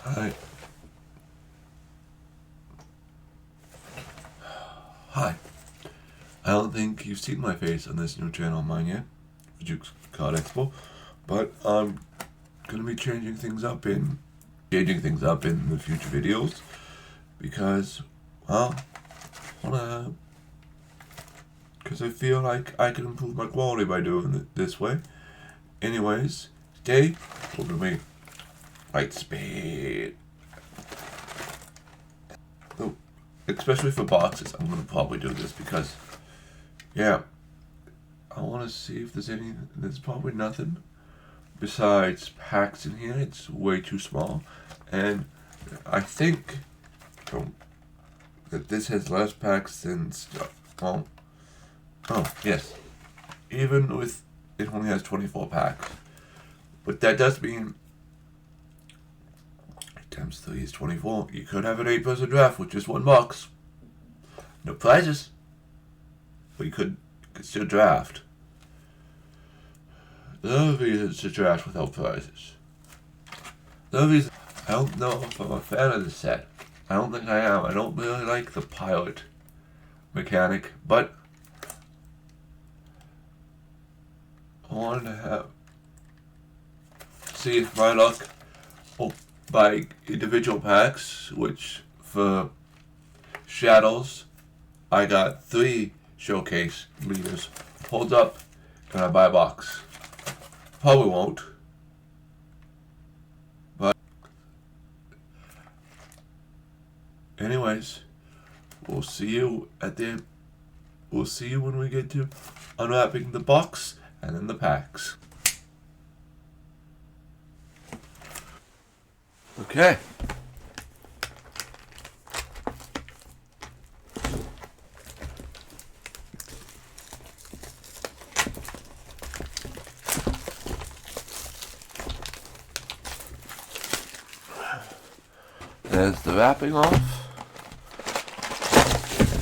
Hi. Hi. I don't think you've seen my face on this new channel of mine yet, Fjook's Card Expo, but I'm gonna be changing things up in the future videos because, well, because I feel like I can improve my quality by doing it this way. Anyways, today we're gonna make Lightspeed. So, especially for boxes, I'm gonna probably do this because, yeah, I want to see if there's any. There's probably nothing besides packs in here. It's way too small, and I think that this has less packs than stuff. Well, oh yes, even with it only has 24 packs, but that does mean times 3 is 24. You could have an 8-person draft with just one box, no prizes, but you could still draft. The other reason is to draft without prizes. The other reason, I don't know if I'm a fan of this set. I don't think I am. I don't really like the pilot mechanic, but I wanted to see if my luck buy individual packs, which for Shadows, I got 3 showcase leaders. Holds up, and I buy a box. Probably won't. But anyways, we'll see you when we get to unwrapping the box and then the packs. Okay. There's the wrapping off.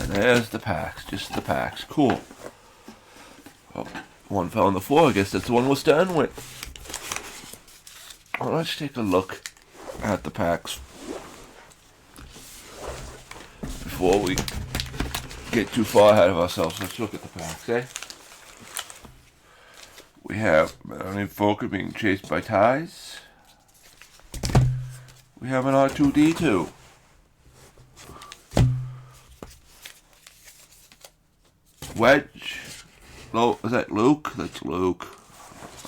And there's the packs. Just the packs. Cool. Oh, one fell on the floor. I guess that's the one we're starting with. Well, let's take a look at the packs before we get too far ahead of ourselves. Let's look at the packs, eh? We have Melanie Fokker being chased by ties. We have an R2-D2. Wedge. Oh, is that Luke? That's Luke.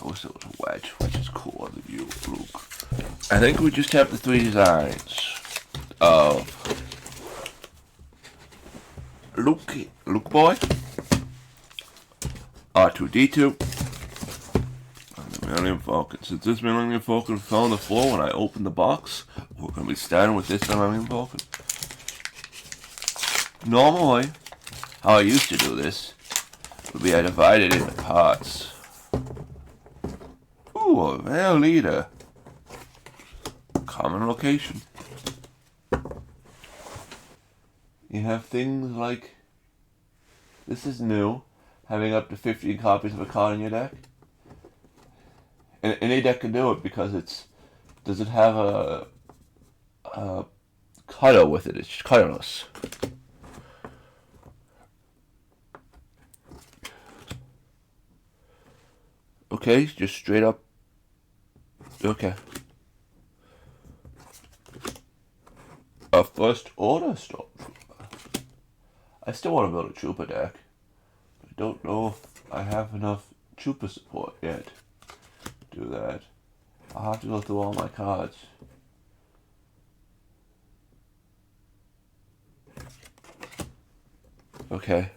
I wish it was a Wedge. Wedge is cool on the view of Luke. I think we just have the 3 designs of Luke Boy, R2-D2, and the Millennium Falcon. Since this Millennium Falcon fell on the floor when I opened the box, we're going to be starting with this Millennium Falcon. Normally, how I used to do this would be I divide it into parts. Ooh, a rare leader. Common location. You have things like, this is new, having up to 15 copies of a card in your deck. And any deck can do it because does it have a color with it? It's colorless. Okay, just straight up. Okay. A first order stormtrooper. I still want to build a trooper deck. I don't know if I have enough trooper support yet to do that. I'll have to go through all my cards. Okay.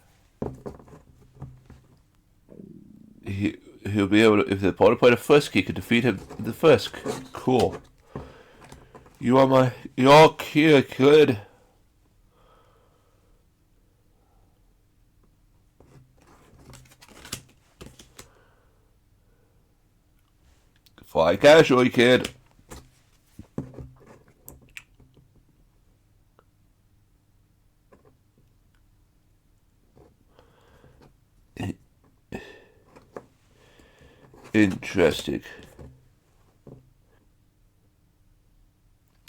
He'll be able to, if the opponent played a Frisk, he could defeat him with the Frisk. Cool. You're here, kid. Fly casually, kid. Interesting.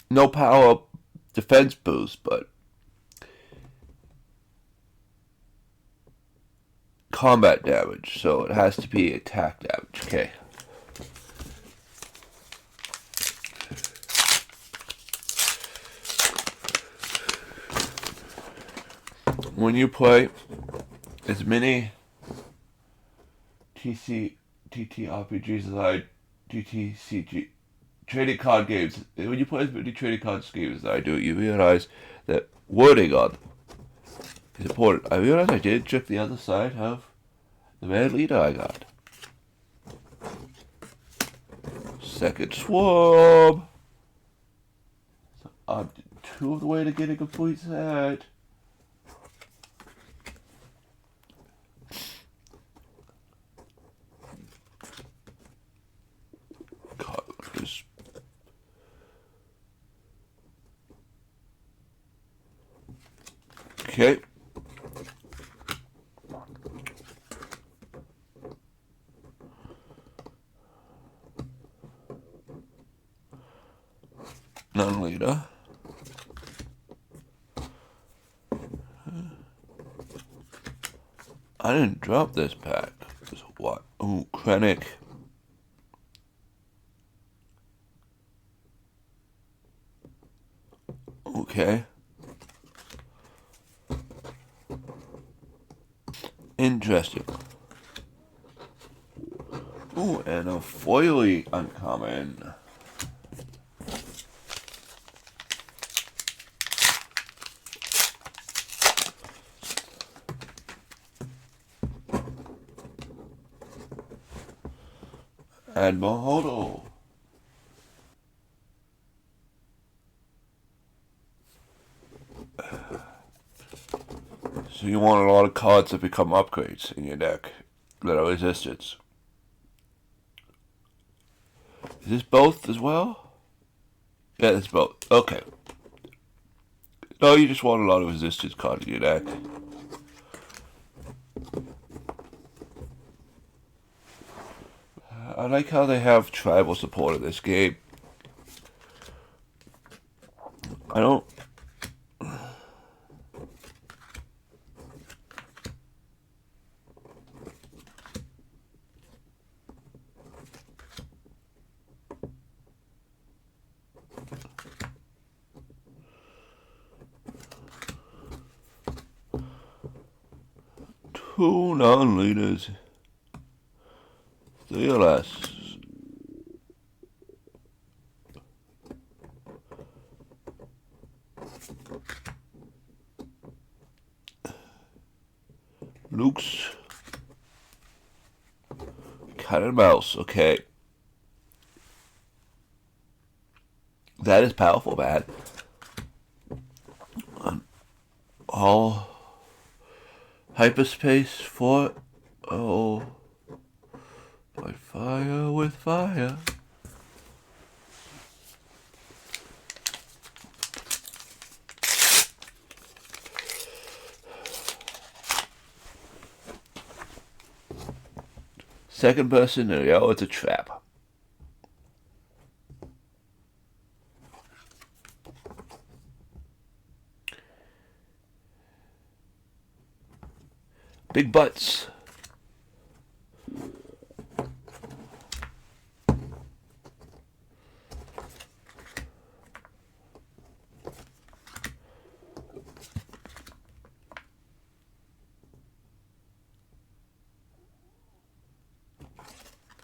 no power defense boost, but combat damage, so it has to be attack damage. Okay. When you play as many TTRPGs as I TTCG trading card games, when you play as many trading card games as I do, you realize that wording on them is important. I realized I did check the other side of the man leader I got. Second swarm. So I'm 2 of the way to get a complete set. God, this. Okay. Non-leader. I didn't drop this pack. What? Ooh, Krennic. Okay. Interesting. Ooh, and a foily uncommon. And Mahodo. So you want a lot of cards that become upgrades in your deck that are resistance. Is this both as well? Yeah, it's both. Okay. No, you just want a lot of resistance cards in your deck. I like how they have tribal support in this game. I don't... Two non-leaders. 3 or less. Luke's cat and mouse. Okay, that is powerful, man. All hyperspace for by fire with fire. Second person scenario, it's a trap. Big butts.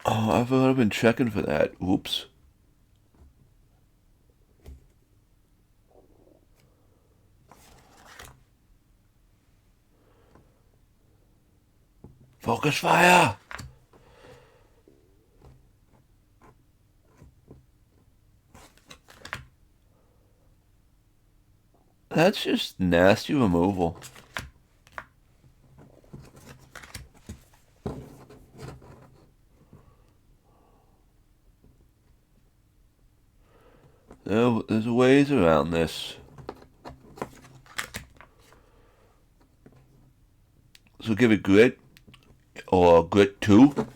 Oh, I've already been checking for that. Oops. Focus fire! That's just nasty removal. There's ways around this. So give it grit, or grit 2.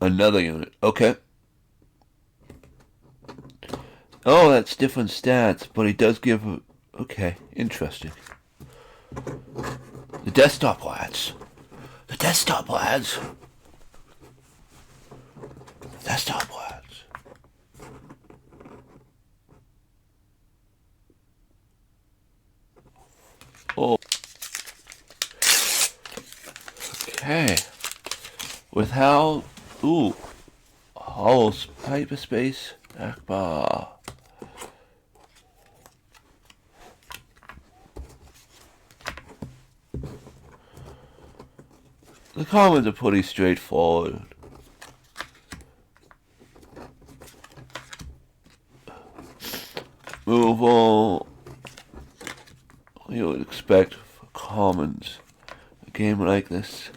Another unit. Okay. Oh, that's different stats, but he does give a... Okay, interesting. The desktop lads. The desktop lads. Desktop lads. Oh. Okay. With how... Ooh. Hollow hyperspace. Akbar. The commons are pretty straightforward. Removal. You would expect for commons. A game like this.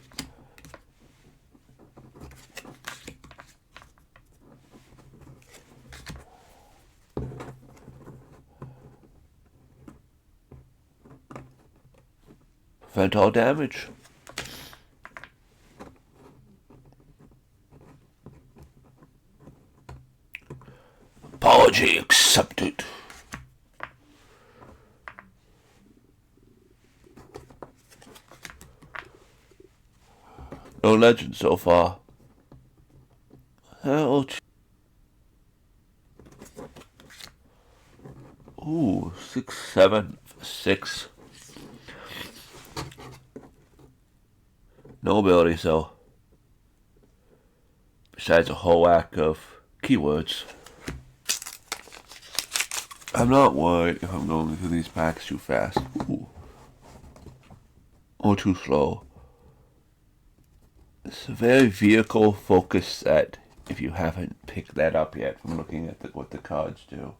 Prevent all damage. Apology accepted. No legend so far. Ooh, 6, 7, 6. No ability, so. Besides a whole whack of keywords. I'm not worried if I'm going through these packs too fast. Ooh. Or too slow. It's a very vehicle-focused set, if you haven't picked that up yet from looking at what the cards do.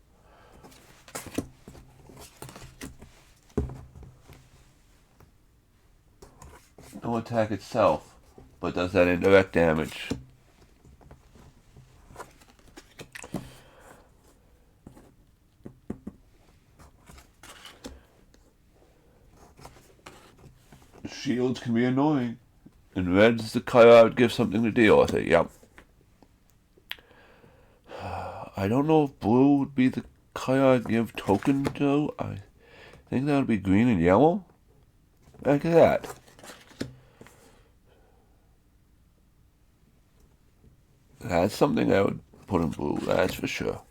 No attack itself, but does that indirect damage. Shields can be annoying. And red's the color I would give something to deal with it, yep. I don't know if blue would be the color I'd give token to. I think that would be green and yellow. Look at that. That's something I would put in blue, that's for sure.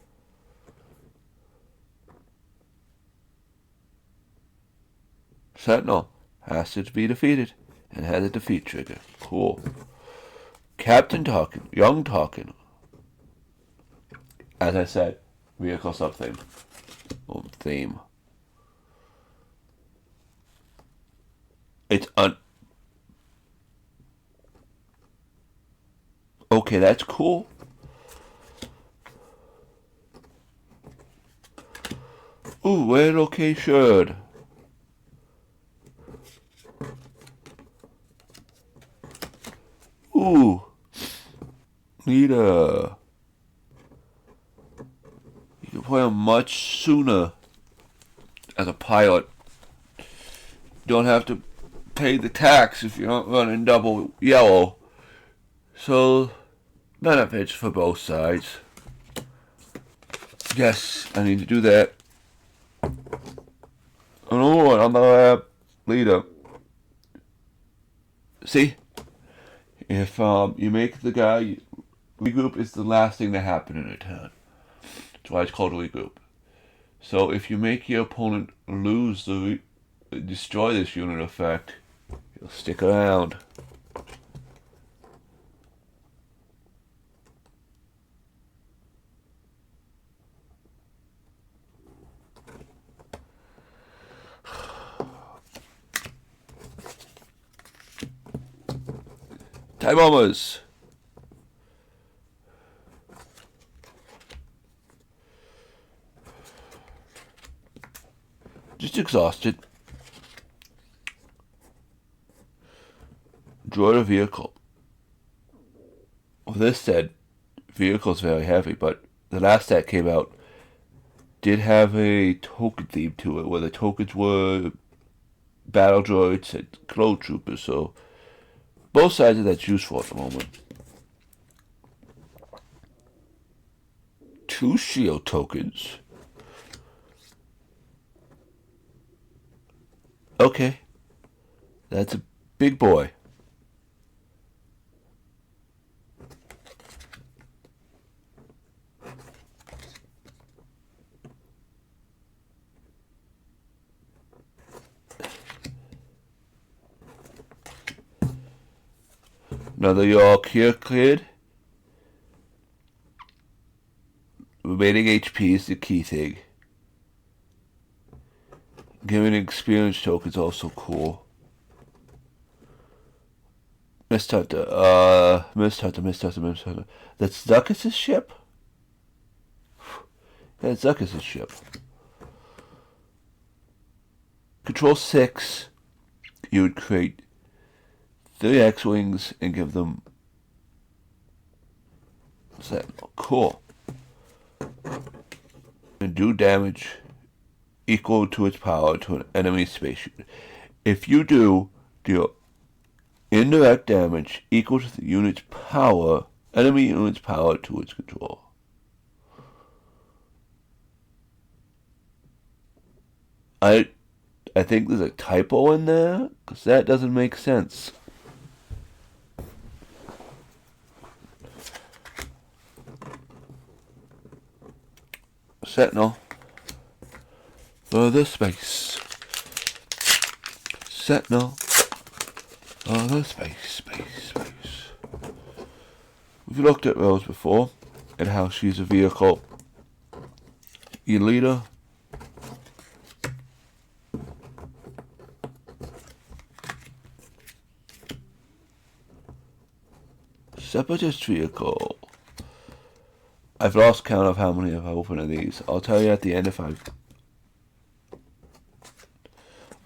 Sentinel has to be defeated and has a defeat trigger. Cool. Captain Talkin, Young Talkin. As I said, vehicle sub-theme. Theme. It's okay, that's cool. Ooh, red location. Ooh. Leader. You can play him much sooner as a pilot. You don't have to pay the tax if you're not running double yellow. So, benefits for both sides. Yes, I need to do that. Another one on the lab. Leader. See? If you make the guy regroup, is the last thing to happen in a turn. That's why it's called regroup. So if you make your opponent lose destroy this unit effect, he'll stick around. Time bombers. Just exhausted. Droid a vehicle. Well, this said vehicle's very heavy, but the last that came out did have a token theme to it, where the tokens were battle droids and clone troopers, so both sides of that's useful at the moment. 2 shield tokens. Okay. That's a big boy. Another York here cleared. Remaining HP is the key thing. Giving experience token is also cool. Mist Hunter. That's Zuckus' ship? Yeah, it's Zuckus' ship. Control 6. You would create 3 X-Wings and give them Sentinel. Cool. And do damage equal to its power to an enemy spaceship. If you do, deal indirect damage equal to the unit's power, enemy unit's power to its control. I think there's a typo in there, because that doesn't make sense. Sentinel. Further space. Sentinel. Further space. We've looked at Rose before, and how she's a vehicle. Your leader. Separatist vehicle. I've lost count of how many I've opened of these. I'll tell you at the end if I'll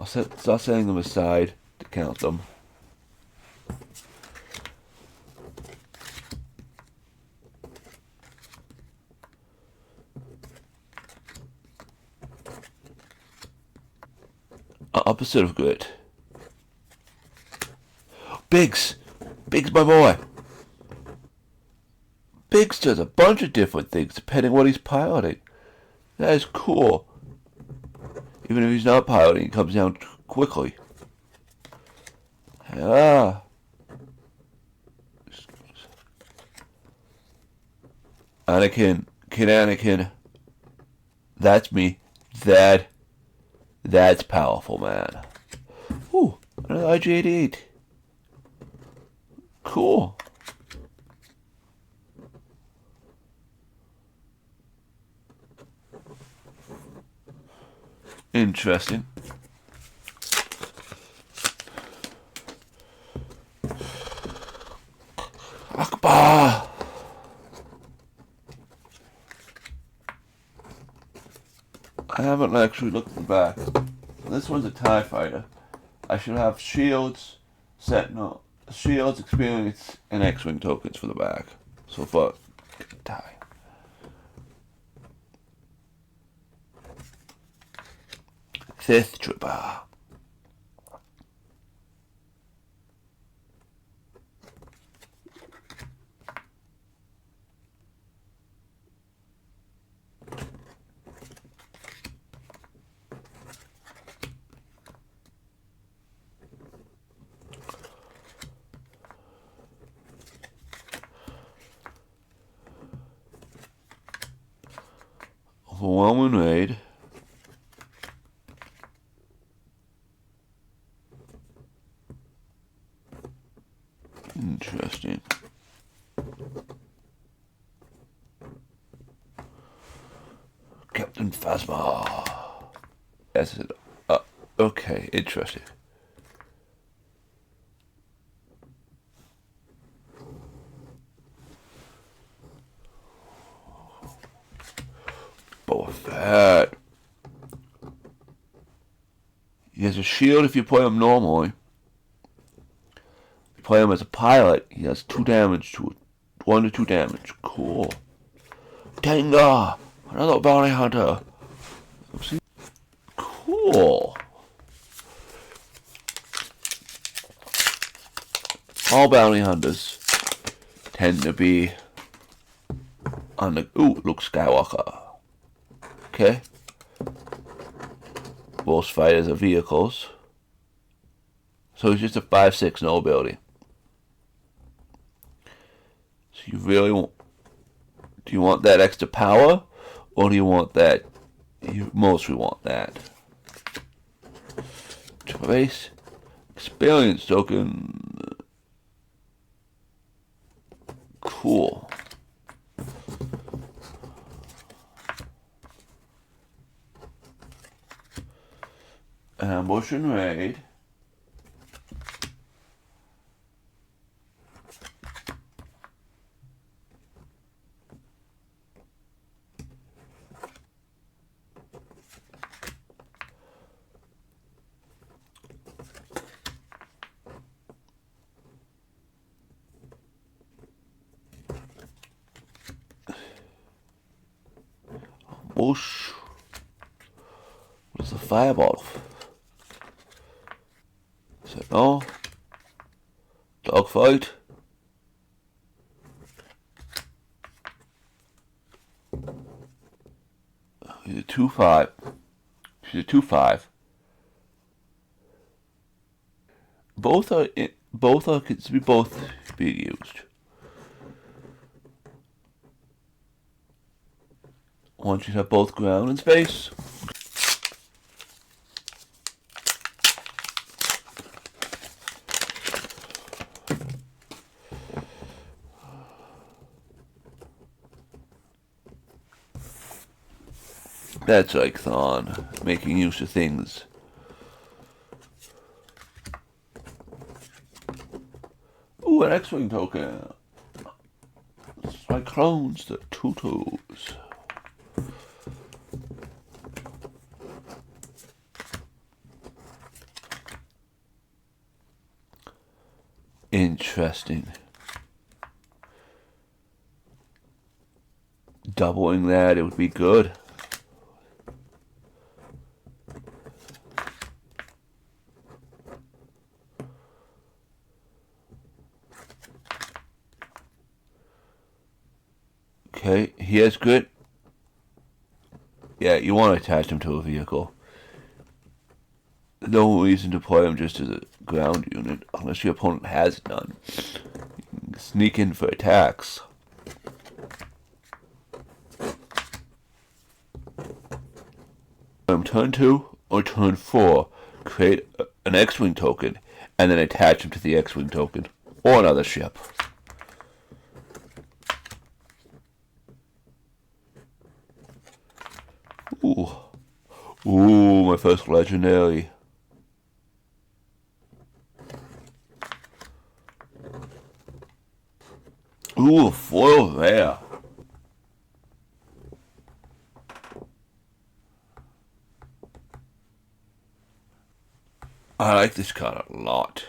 start setting them aside to count them. Opposite of good. Biggs, my boy. Biggs does a bunch of different things depending on what he's piloting. That is cool. Even if he's not piloting, it comes down quickly. Anakin. That's me. That's powerful, man. Ooh, another IG-88. Cool. Interesting. Akbar! I haven't actually looked at the back. This one's a TIE fighter. I should have shields, Sentinel, shields, experience, and X-Wing tokens for the back. So fuck. TIE. Fifth Trooper. Overwhelming raid. Interesting. Captain Phasma. That's it. Okay, interesting. Boba Fett. He has a shield if you play him normally. If you play him as a pilot, he has 2 damage to it. 1 to 2 damage. Cool. Tenga! Another bounty hunter. Cool. All bounty hunters tend to be on the Luke Skywalker. Okay. Both fighters are vehicles. So he's just a 5/6 no ability. So you really want, do you want that extra power, or do you want that? You mostly want that. Trace experience token. Cool. Ambush and raid. Ambush. What's the fireball? Is it no? Dogfight. He's a 2/5. She's a 2/5. Both are could be both being used. Once you have both ground and space. That's like Thon, making use of things. Ooh, an X-Wing token. Cyclones, the Tutus. Interesting. Doubling that, it would be good. Okay, he has good. Yeah, you want to attach him to a vehicle. No reason to play him just as a ground unit, unless your opponent has none. You can sneak in for attacks. Turn 2 or turn 4, create an X-Wing token, and then attach him to the X-Wing token, or another ship. Ooh. Ooh, my first legendary. Ooh, foil there. I like this card a lot.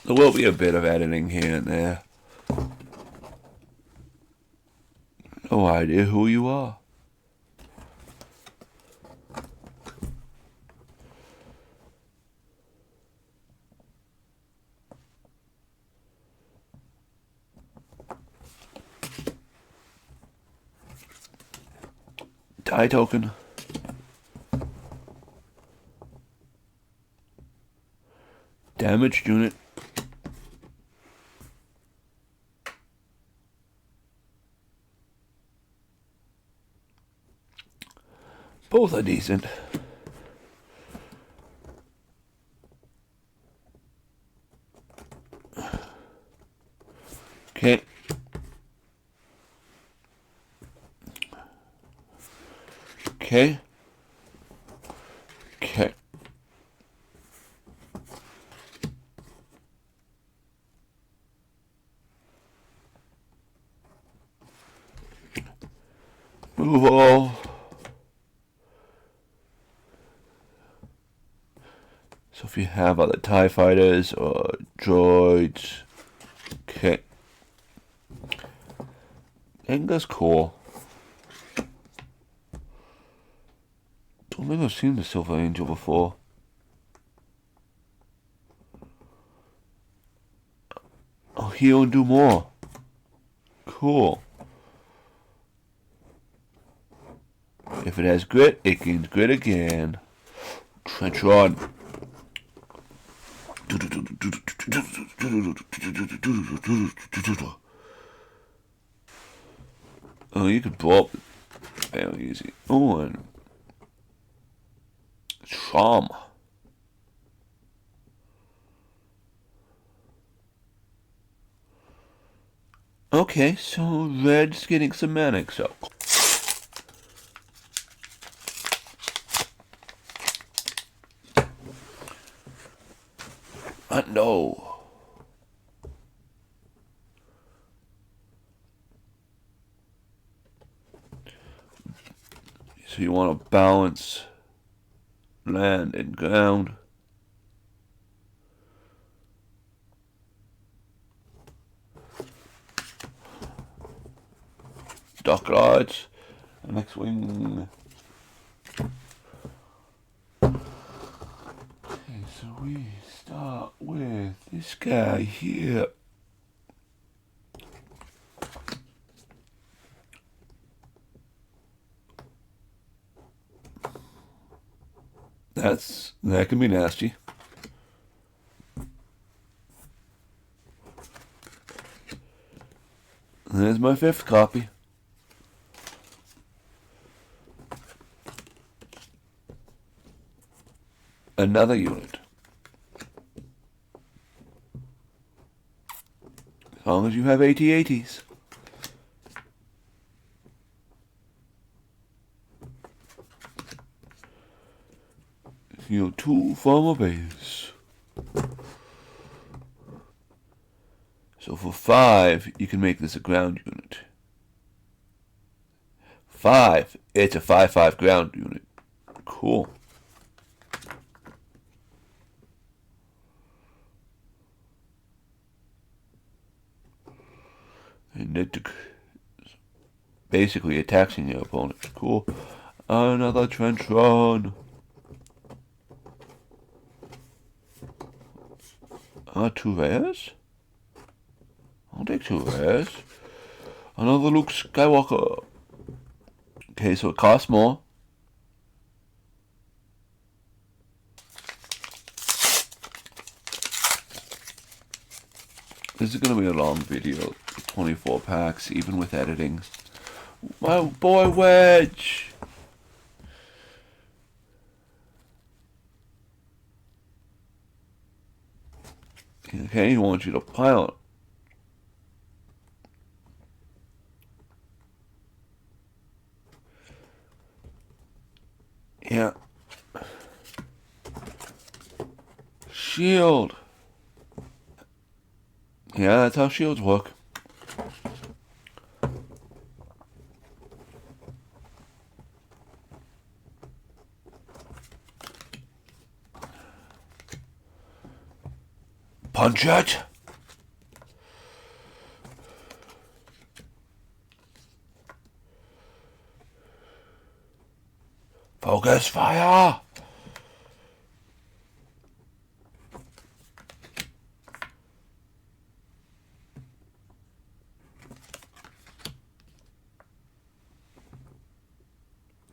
There will be a bit of editing here and there. No idea who you are. Die token. Damaged unit. Both are decent. Okay. Okay. Okay. Move all. So if you have other TIE fighters or droids, okay. I think that's cool. Don't think I've seen the Silver Angel before. heal and do more. Cool. If it has grit, it gains grit again. Trench run. Oh, you can blow up very easy. Oh, and charm. Okay, so red's getting some manic, so. No. So you want to balance land and ground. Dock lodge. Next wing. Okay, so we start with this guy here. That can be nasty. There's my 5th copy. Another unit. As long as you have AT-ATs. Heal 2 from a base. So for 5, you can make this a ground unit. 5, it's a 5/5 ground unit. Cool. And it basically attacking your opponent. Cool. Another trench run. 2 rares? I'll take 2 rares. Another Luke Skywalker. Okay, so it costs more. This is going to be a long video. 24 packs, even with editing. My boy Wedge! Okay, he wants you to pilot. Yeah. Shield. Yeah, that's how shields work. Punch it. Focus fire.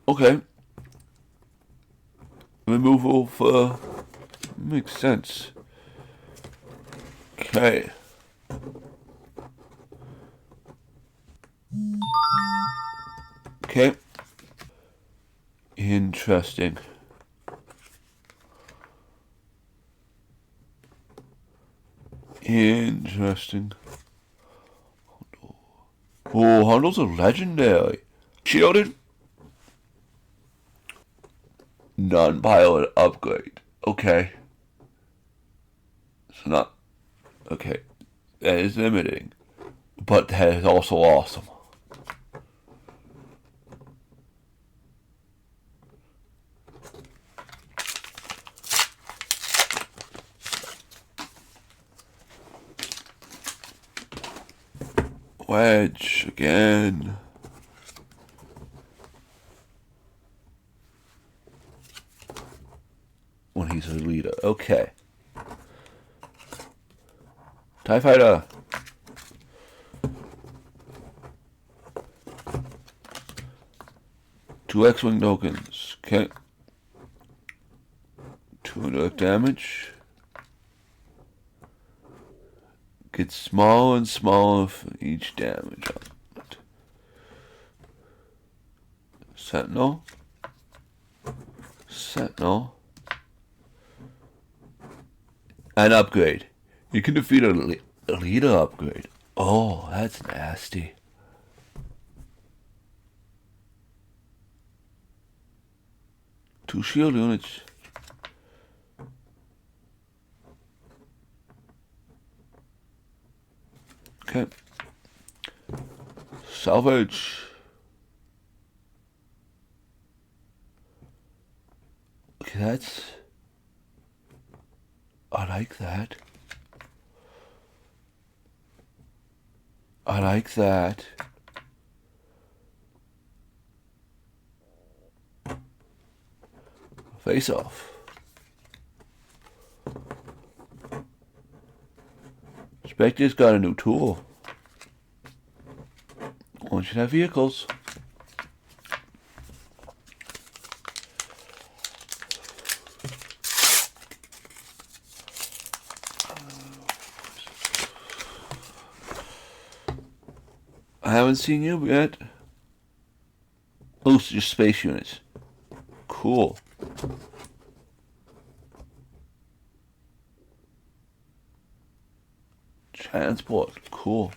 Okay. Removal for makes sense. Okay. Okay. Interesting. Interesting. Oh, Hondo's a legendary. Shielded. Non-pilot upgrade. Okay. It's not. Okay. That is limiting. But that is also awesome. Wedge again. When he's a leader. Okay. TIE Fighter. 2 X-Wing tokens. Okay. 200 damage. Gets smaller and smaller for each damage. Sentinel. Sentinel. An upgrade. You can defeat a leader upgrade. Oh, that's nasty. Two shield units. Okay. Salvage. Okay, that's... I like that. I like that. Face off. Spectre's got a new tool. One should have vehicles. I haven't seen you yet. Oh, so just space units. Cool. Transport. Cool.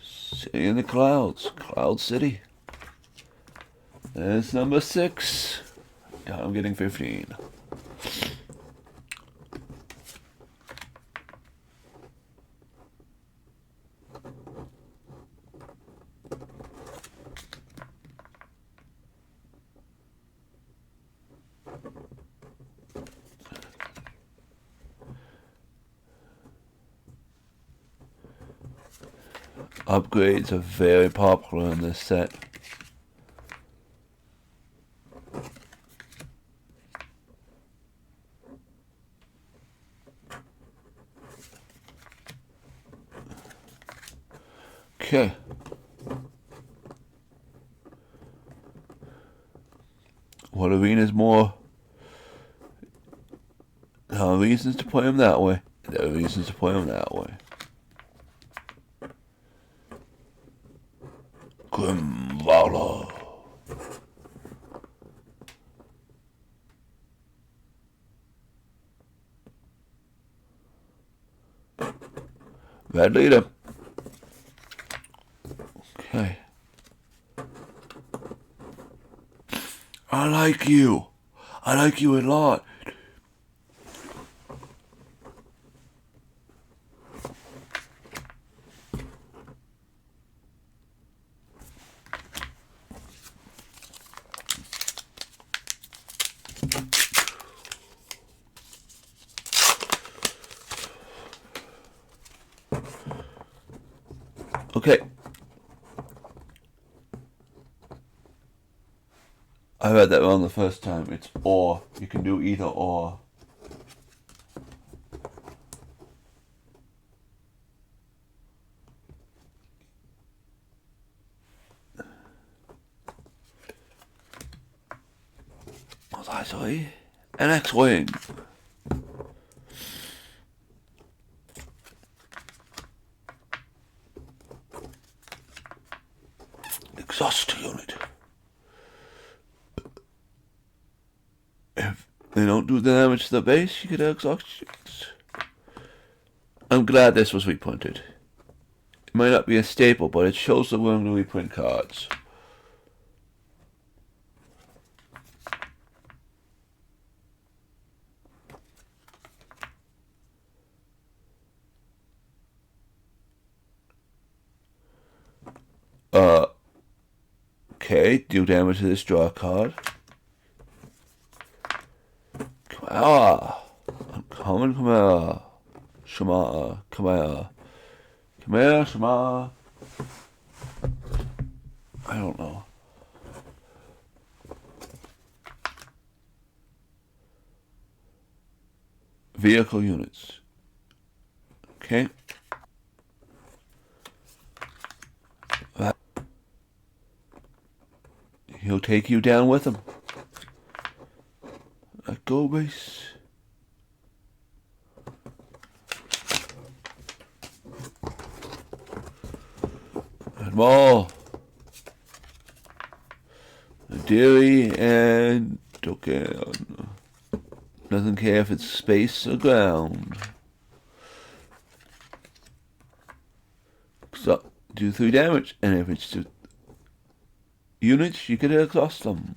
City in the Clouds. Cloud City. There's number 6. I'm getting 15. Upgrades are very popular in this set. Okay. What arena's more? There are reasons to play them that way. There are reasons to play them that way. Grim Valor. Red leader. Okay. I like you. I like you a lot. Okay. I read that wrong the first time. It's or. You can do either or. What was I say? An X-Wing. Exhaust unit. If they don't do damage to the base, you get exhaust units. I'm glad this was reprinted. It might not be a staple, but it shows the room to reprint cards. Okay, deal damage to this draw card. Come here. I'm coming, come here. Shema, come here. Come here, Shema. I don't know. Vehicle units. Okay. he'll take you down with him. Let go, base. And ball. Dairy and okay. Doesn't care if it's space or ground. So do 3 damage, and if it's 2 units, you can exhaust them.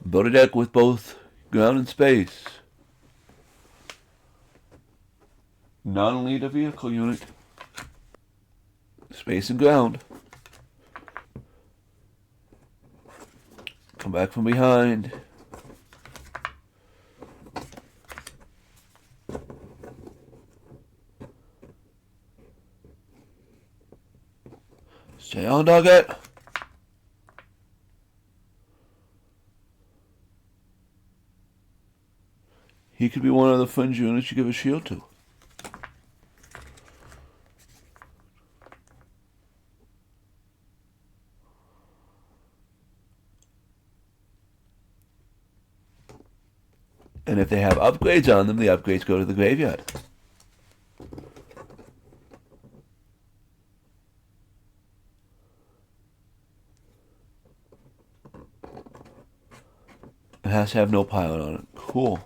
Build a deck with both ground and space. Non-lead a vehicle unit. Space and ground. Come back from behind. Stay on target. He could be one of the fringe units you give a shield to. And if they have upgrades on them, the upgrades go to the graveyard. It has to have no pilot on it. Cool.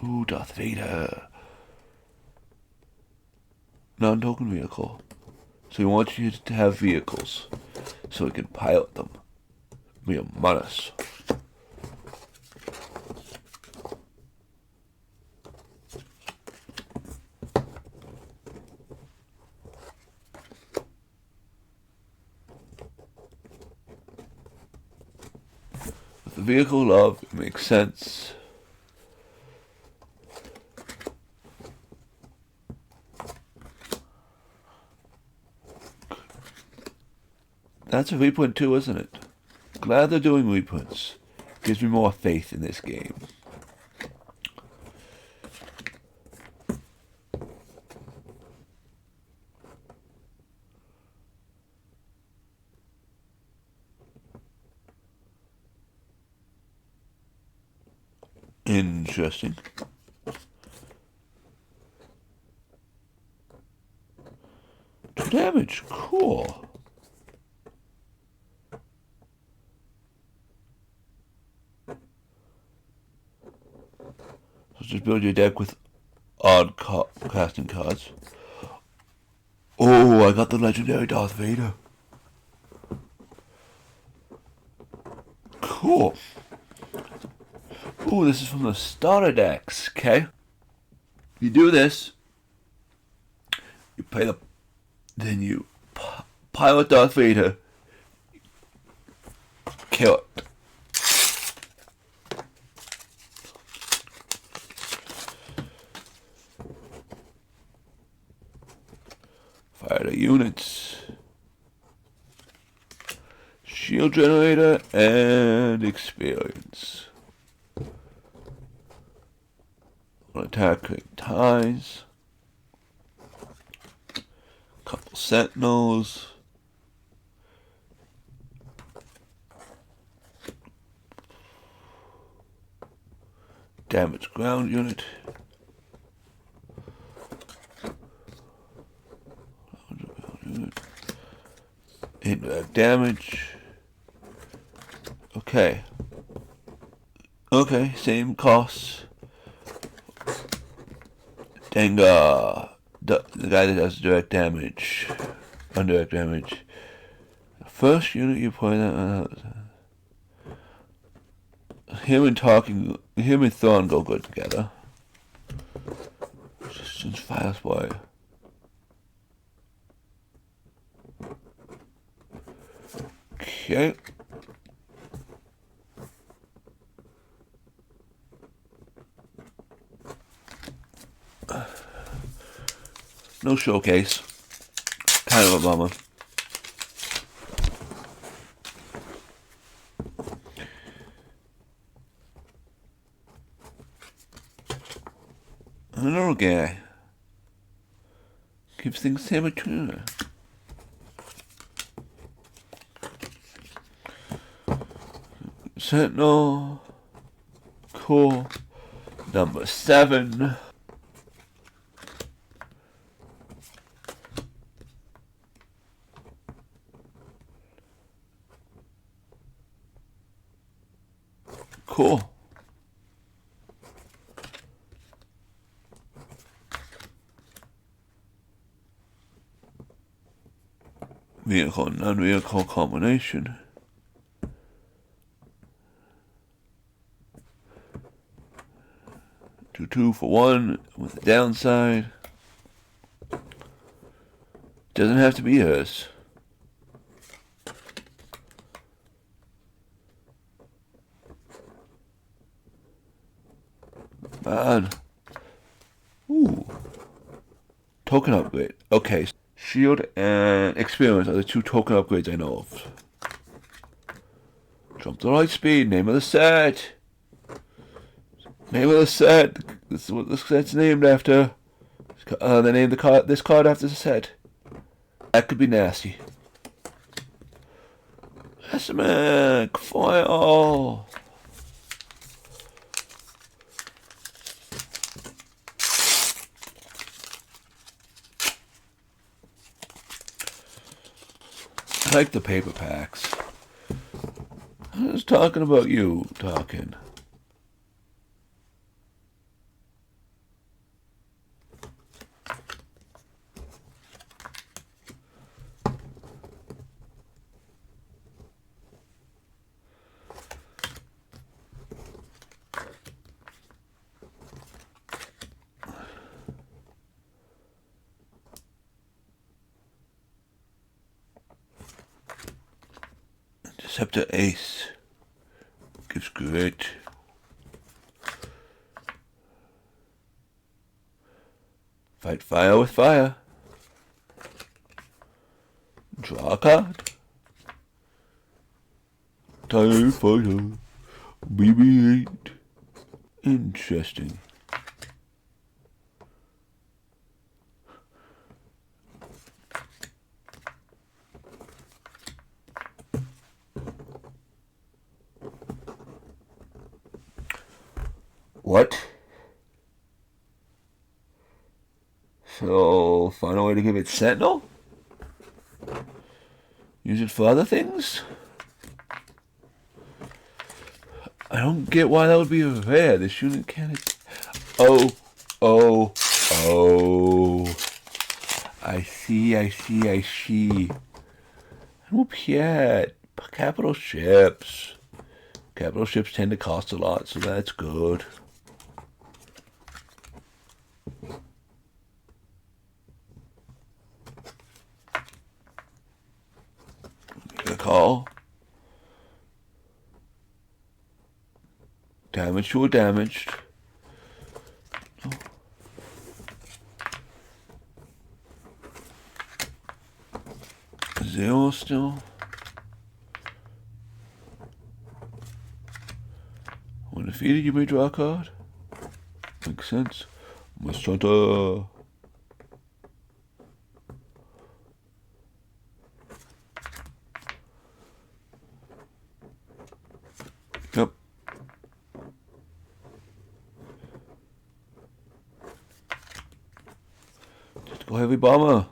Ooh, Darth Vader. Non-token vehicle. So we want you to have vehicles so we can pilot them. Be a menace. With the vehicle love, it makes sense. That's a reprint too, isn't it? Glad they're doing reprints. Gives me more faith in this game. Interesting. Two damage. Cool. So just build your deck with odd casting cards. Oh, I got the legendary Darth Vader. Cool. Ooh, this is from the starter decks, okay? You do this, you play the, then you pilot Darth Vader, kill it. Fire the units. Shield generator and experience. Attack, create ties. Couple sentinels. Damage ground unit. Indirect damage. Okay. Okay, same costs. Dengar, the guy that does direct damage, indirect damage. The first unit you play him and Thrawn go good together. Resistance fire spy. Okay. No showcase. Kind of a bummer. a little guy. Keeps things temperature. Sentinel. Cool. Number 7. Cool. Vehicle and non-vehicle combination. Two for 1 with a downside. Doesn't have to be hers. Bad. Ooh. Token upgrade. Okay. Shield and experience are the 2 token upgrades I know of. Jump to Lightspeed. Name of the set. Name of the set. This is what the set's named after. They named this card after the set. That could be nasty. Esmac foil. I like the paper packs. I was talking about you talking. Scepter Ace gives great. Fight fire with fire. Draw a card. TIE Fighter BB-8. Interesting. What? So, find a way to give it Sentinel? Use it for other things? I don't get why that would be rare. This unit can't... Oh. I see. Whoop yet. Capital ships. Capital ships tend to cost a lot, so that's good. Get a call. Damaged or damaged. Oh. Zero still. When defeated, you may draw a card. Makes sense. Machata. Yep. Just go heavy bomber.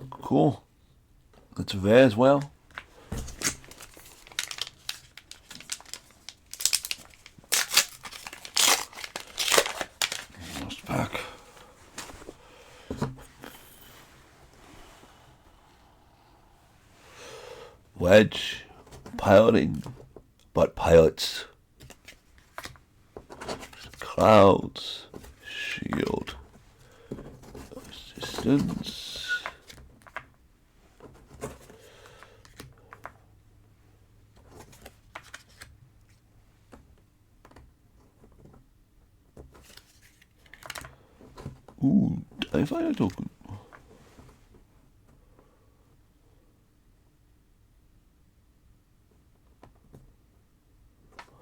Cool. That's rare as well. Last pack. Wedge. Piloting. But pilots. Clouds. Shield. Resistance. Ooh, did I find a token?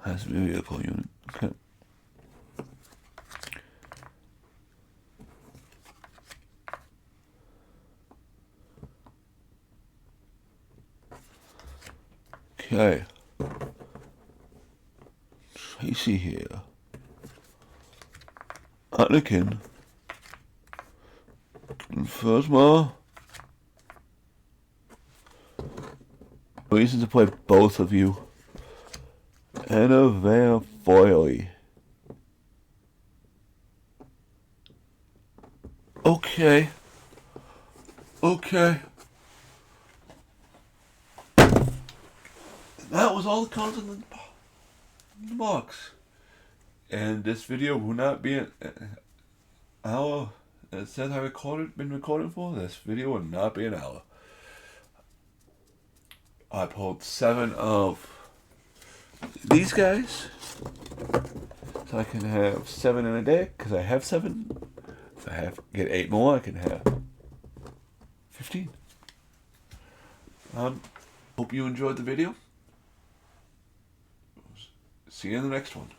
Has to be a vehicle unit. Okay. Okay. Tracy here. Anakin. Phasma. Reason to play both of you. And a Van Foily. Okay. Okay. That was all the cards in the box. And this video will not be an hour. It says I been recording for. This video will not be an hour. I pulled 7 of these guys. So I can have 7 in a deck, because I have 7. If I get 8 more, I can have 15. Hope you enjoyed the video. See you in the next one.